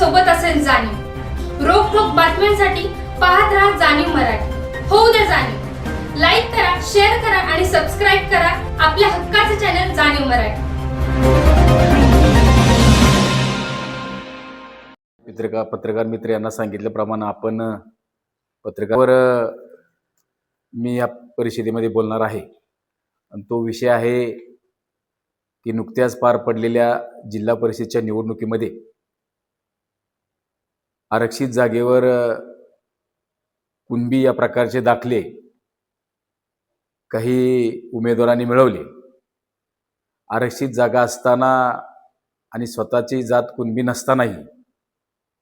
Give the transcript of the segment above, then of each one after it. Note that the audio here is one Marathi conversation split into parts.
सोबत असेल जाणीव। रोखोक बातम्यांसाठी पाहत राहा जाणीव मराठी। होऊ द्या जाणीव। लाईक करा, शेअर करा आणि सबस्क्राईब करा आपल्या हक्काचे चॅनल जाणीव मराठी। पत्रकार मित्र यांना सांगितल्याप्रमाणे आपण पत्रकारावर मी या परिषदेमध्ये बोलणार आहे आणि तो विषय आहे की नुकत्याच पार पडलेल्या जिल्हा परिषदेच्या निवडणुकीमध्ये आरक्षित जागेवर कुणबी या प्रकारचे दाखले काही उमेदवारांनी मिळवले। आरक्षित जागा असताना आणि स्वतःची जात कुणबी नसतानाही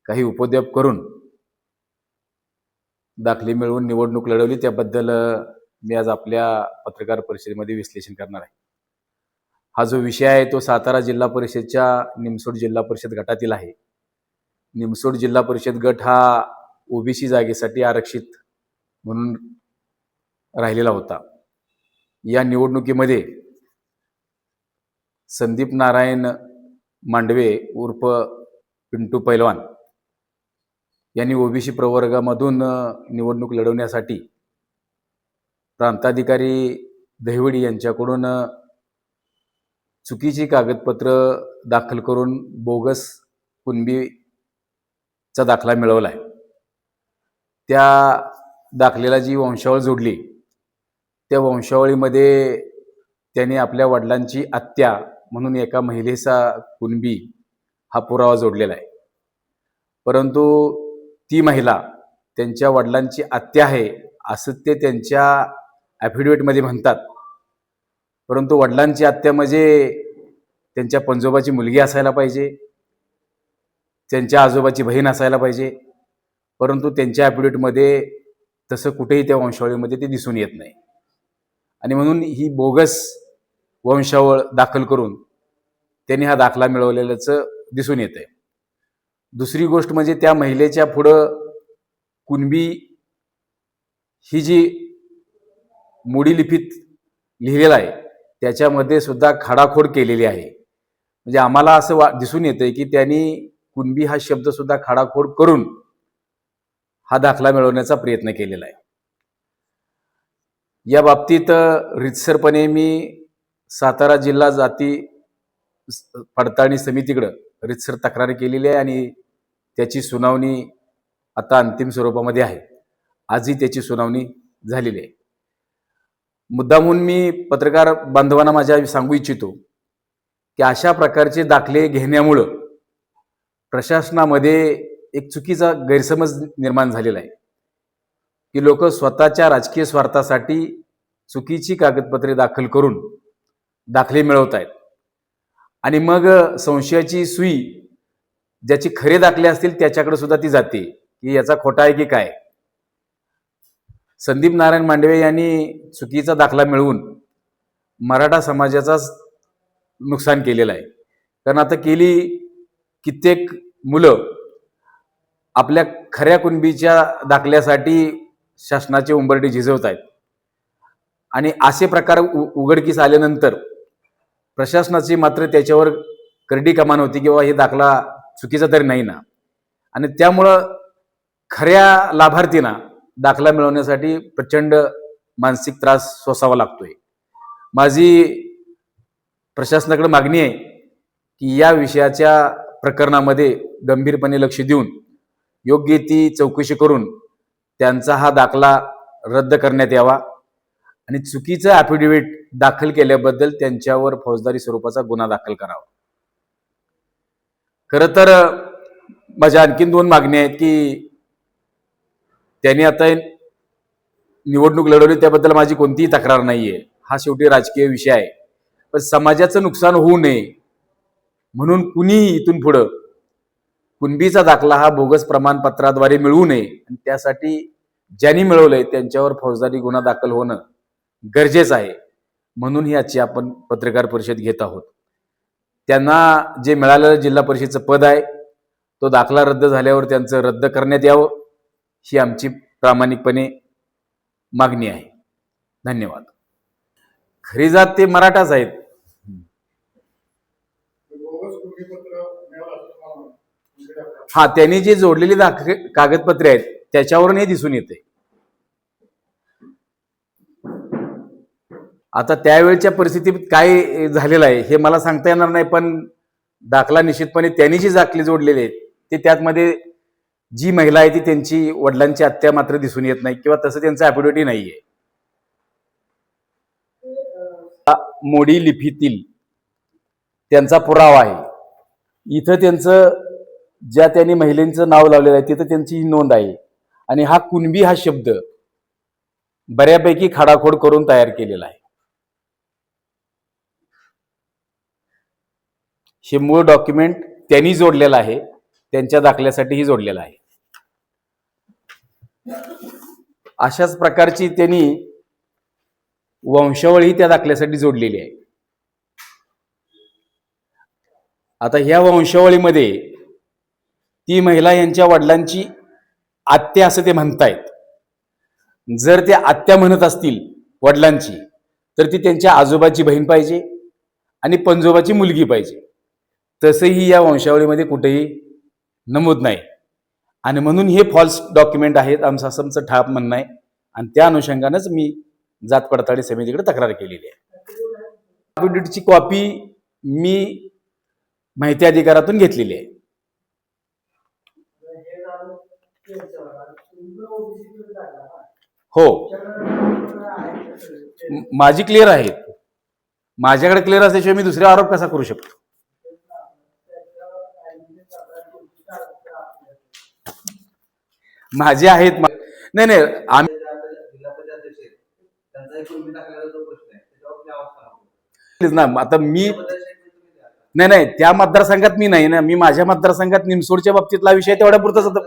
काही उपद्व्याप करून दाखले मिळवून निवडणूक लढवली, त्याबद्दल मी आज आपल्या पत्रकार परिषदेमध्ये विश्लेषण करणार आहे। हा जो विषय आहे तो सातारा जिल्हा परिषदच्या निमसोड जिल्हा परिषद गटातील आहे। निमसोड जिल्हा परिषद गट हा ओबीसी जागेसाठी आरक्षित म्हणून राहिलेला होता। या निवडणुकीमध्ये संदीप नारायण मांडवे उर्फ पिंटू पैलवान यांनी ओबीसी प्रवर्गामधून निवडणूक लढवण्यासाठी प्रांताधिकारी दहिवडी यांच्याकडून चुकीची कागदपत्र दाखल करून बोगस कुणबीचा दाखला मिळवला आहे। त्या दाखलेला जी वंशावळ जोडली त्या वंशावळीमध्ये त्यांनी आपल्या वडिलांची आत्या म्हणून एका महिलेचा कुणबी हा पुरावा जोडलेला आहे, परंतु ती महिला त्यांच्या वडिलांची आत्या आहे असं ते त्यांच्या ॲफिडेविटमध्ये म्हणतात, परंतु वडिलांची आत्या म्हणजे त्यांच्या पंजोबाची मुलगी असायला पाहिजे, त्यांच्या आजोबाची बहीण असायला पाहिजे, परंतु त्यांच्या ॲफिडेविटमध्ये तसं कुठेही त्या वंशावळीमध्ये ते दिसून येत नाही आणि म्हणून ही बोगस वंशावळ दाखल करून त्यांनी हा दाखला मिळवलेल्याचं दिसून येतंय। दुसरी गोष्ट म्हणजे त्या महिलेच्या पुढं कुणबी ही जी मोडी लिपीत लिहिलेलं आहे त्याच्यामध्ये सुद्धा खाडाखोड केलेली आहे। म्हणजे आम्हाला असं दिसून येतंय की त्यांनी कुणबी हा शब्द सुद्धा खाडाखोड करून हा दाखला मिळवण्याचा प्रयत्न केलेला आहे। या बाबतीत रितसरपणे मी सातारा जिल्हा जाती पडताळणी समितीकडे रितसर तक्रार केलेली आहे आणि त्याची सुनावणी आता अंतिम स्वरूपामध्ये आहे। आजही त्याची सुनावणी झालेली आहे। मुद्दामून मी पत्रकार बांधवांना माझ्या सांगू इच्छितो की अशा प्रकारचे दाखले घेण्यामुळं प्रशासनामध्ये एक चुकीचा गैरसमज निर्माण झालेला आहे की लोक स्वतःच्या राजकीय स्वार्थासाठी चुकीची कागदपत्रे दाखल करून दाखले मिळवत आहेत आणि मग संशयाची सुई ज्याची खरे दाखले असतील त्याच्याकडे सुद्धा ती जाते की याचा खोटा आहे की काय। संदीप नारायण मांडवे यांनी चुकीचा दाखला मिळवून मराठा समाजाचाच नुकसान केलेलं आहे, कारण आता गेली कित्येक मुलं आपल्या खऱ्या कुणबीच्या दाखल्यासाठी शासनाचे उंबरठे झिजवत आहेत आणि असे प्रकार उघडकीस आल्यानंतर प्रशासनाची मात्र त्याच्यावर करडी कमान होती की बाबा हे दाखला चुकीचा तरी नाही ना, आणि त्यामुळं खऱ्या लाभार्थींना दाखला मिळवण्यासाठी प्रचंड मानसिक त्रास सोसावा लागतोय। माझी प्रशासनाकडे मागणी आहे की या विषयाच्या प्रकरणामध्ये गंभीरपणे लक्ष देऊन योग्य ती चौकशी करून त्यांचा हा दाखला रद्द करण्यात यावा आणि चुकीचं ॲफिडेविट दाखल केल्याबद्दल त्यांच्यावर फौजदारी स्वरूपाचा गुन्हा दाखल करावा। खरं तर माझ्या आणखीन दोन मागण्या आहेत की त्यांनी आता निवडणूक लढवली त्याबद्दल माझी कोणतीही तक्रार नाहीये, हा शेवटी राजकीय विषय आहे, पण समाजाचं नुकसान होऊ नये म्हणून कुणीही इथून पुढं कुणबीचा दाखला हा बोगस प्रमाणपत्राद्वारे मिळवू नये आणि त्यासाठी ज्यांनी मिळवलंय त्यांच्यावर फौजदारी गुन्हा दाखल होणं गरजेचं आहे। म्हणून ही आजची आपण पत्रकार परिषद घेत आहोत। त्यांना जे मिळालेलं जिल्हा परिषदेचं पद आहे तो दाखला रद्द झाल्यावर त्यांचं रद्द करण्यात यावं ही आमची प्रामाणिकपणे मागणी आहे। धन्यवाद। खरी जात ते मराठाच आहेत। हा, त्यांनी जे जोडलेली कागदपत्रे आहेत त्याच्यावरून हे दिसून येते. आता त्यावेळच्या परिस्थितीत काय झालेलं आहे हे मला सांगता येणार नाही, पण दाखला निश्चितपणे त्यांनी जी दाखले जोडलेले आहेत ते त्यातमध्ये जी महिला आहे ती त्यांची वडिलांची आत्या मात्र दिसून येत नाही किंवा तसं त्यांचं ऍफिडेव्हिट नाहीये. मोडी लिपीतील त्यांचा पुरावा आहे. इथं त्यांचं ज्या त्यांनी महिलेचं नाव लावलेलं आहे तिथं त्यांची ही नोंद आहे. आणि हा कुणबी हा शब्द बऱ्यापैकी खाडाखोड करून तयार केलेला आहे. हे मूळ डॉक्युमेंट त्यांनी जोडलेलं आहे, त्यांच्या दाखल्यासाठीही जोडलेलं आहे. अशाच प्रकारची त्यांनी वंशावळी त्या दाखल्यासाठी जोडलेली आहे. आता ह्या वंशावळीमध्ये ती महिला यांच्या वडिलांची आत्या असं ते म्हणतायत. जर ते आत्या म्हणत असतील वडिलांची, तर ती त्यांच्या आजोबाची बहीण पाहिजे आणि पंजोबाची मुलगी पाहिजे. तसंही या वंशावळीमध्ये कुठेही नमूद नाही. आणि म्हणून हे फॉल्स डॉक्युमेंट आहेत आमचं ठाप म्हणणं आहे. आणि त्या अनुषंगानंच मी जात पडताळणी समितीकडे तक्रार केलेली आहे. ॲफिडेव्हिटची कॉपी मी माहिती अधिकारातून घेतलेली आहे. हो, माझी क्लिअर आहे. माझ्याकडे क्लिअर असल्याशिवाय मी दुसरे आरोप कसा करू शकतो? माझे आहेत. नाही नाही, आम्ही ना आता मी नाही त्या मतदारसंघात मी नाही ना. मी माझ्या मतदारसंघात निमसोडच्या बाबतीतला विषय तेवढ्या पुरताच होता.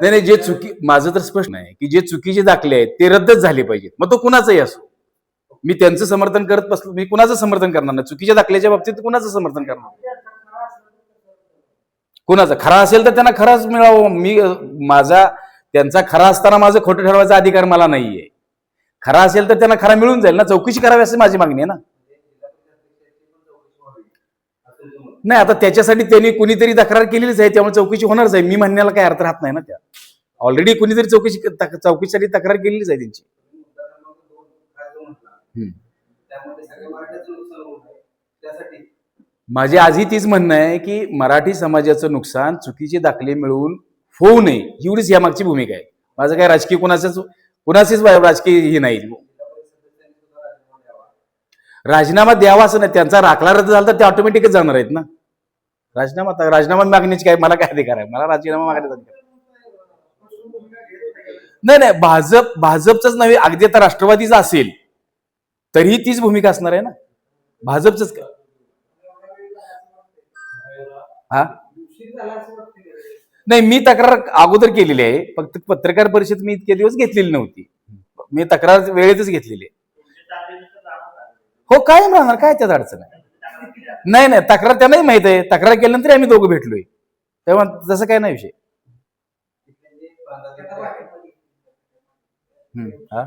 नाही, जे चुकी, माझं तर स्पष्ट नाही की जे चुकीचे दाखले आहेत ते रद्दच झाले पाहिजेत. मग तो कुणाचाही असो. मी त्यांचं समर्थन करत बसलो, मी कुणाचं समर्थन करणार नाही. चुकीच्या दाखल्याच्या बाबतीत कुणाचं समर्थन करणार? कुणाचा खरा असेल तर त्यांना खराच मिळावं. मी माझा त्यांचा खरा असताना माझं खोटं ठरवायचा अधिकार मला नाहीये. खरा असेल तर त्यांना खरा मिळून जाईल ना. चौकशी करावी अशी माझी मागणी आहे ना. नाही, आता त्याच्यासाठी त्यांनी कुणीतरी तक्रार केलेलीच आहे, त्यामुळे चौकशी होणारच आहे. मी म्हणण्याला काही अर्थ राहत नाही ना. त्या ऑलरेडी कुणीतरी चौकशीसाठी तक्रार केलेलीच आहे त्यांची. माझे आजही तीच म्हणणं आहे की मराठी समाजाचं नुकसान चुकीचे दाखले मिळवून होऊ नये, एवढीच यामागची भूमिका आहे. माझं काय राजकीय कुणाचीच राजकीय हे नाही. राजीनामा द्यावा असं नाही. त्यांचा राखला रद्द झाला तर ते ऑटोमॅटिकच जाणार आहेत ना. राजीनामा मागण्याची काय मला काय अधिकार आहे? मला राजीनामा मागण्याचा अधिकार नाही. भाजपच नव्हे, अगदी आता राष्ट्रवादीचा असेल तरीही तीच भूमिका असणार आहे ना. भाजपच काय हा नाही, मी तक्रार अगोदर केलेली आहे. फक्त पत्रकार परिषद मी इतके दिवस घेतलेली नव्हती. मी तक्रार वेळेतच घेतलेली आहे. हो, काय राहणार, काय त्यात अडचण आहे? नाही, तक्रार त्यांनाही माहित आहे. तक्रार केल्यानंतर आम्ही दोघं भेटलोय, तेव्हा तसं काय नाही विषय. हा